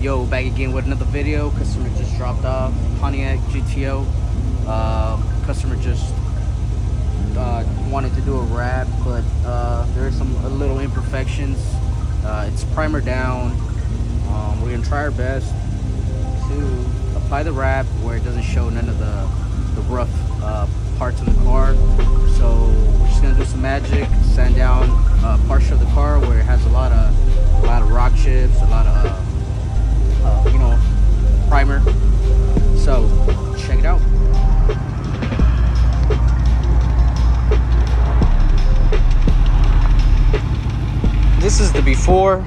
Yo, back again with another video. Customer just dropped off Pontiac GTO. Customer just wanted to do a wrap, but there are some little imperfections. It's primer down. We're gonna try our best to apply the wrap where it doesn't show none of the rough parts of the car. So we're just gonna do some magic, sand down a portion of the car where it has a lot of rock chips, a lot of you know, primer. So check it out. This is the before.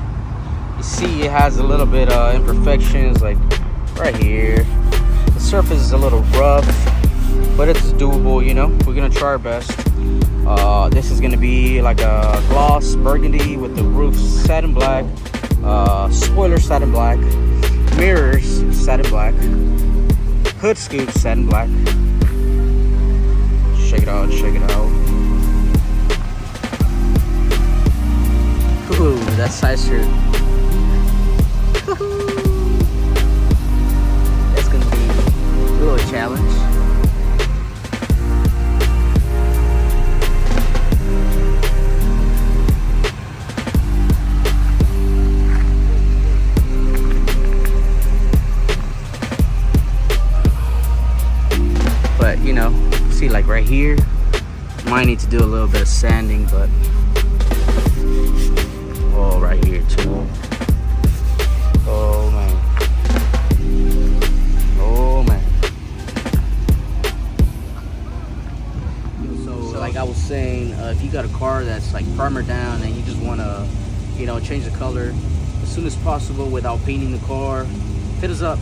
You see it has a little bit of imperfections, like right here. The surface is a little rough, but it's doable, you know. We're gonna try our best. This is gonna be like a gloss burgundy with the roof satin black, spoiler satin black, mirrors satin black, hood scoop satin black. Check it out, check it out. Ooh, that side shirt. That's gonna be a little challenge. But you know, see, like right here, might need to do a little bit of sanding, but oh, right here too. Oh man. Oh man. So like I was saying, if you got a car that's like primer down and you just want to, you know, change the color as soon as possible without painting the car, hit us up.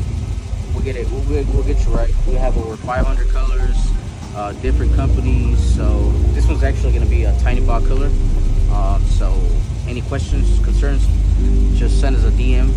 We'll get it. We'll get you right. We have over 500 colors, different companies. So this one's actually going to be a tiny box color. So any questions, concerns, just send us a DM.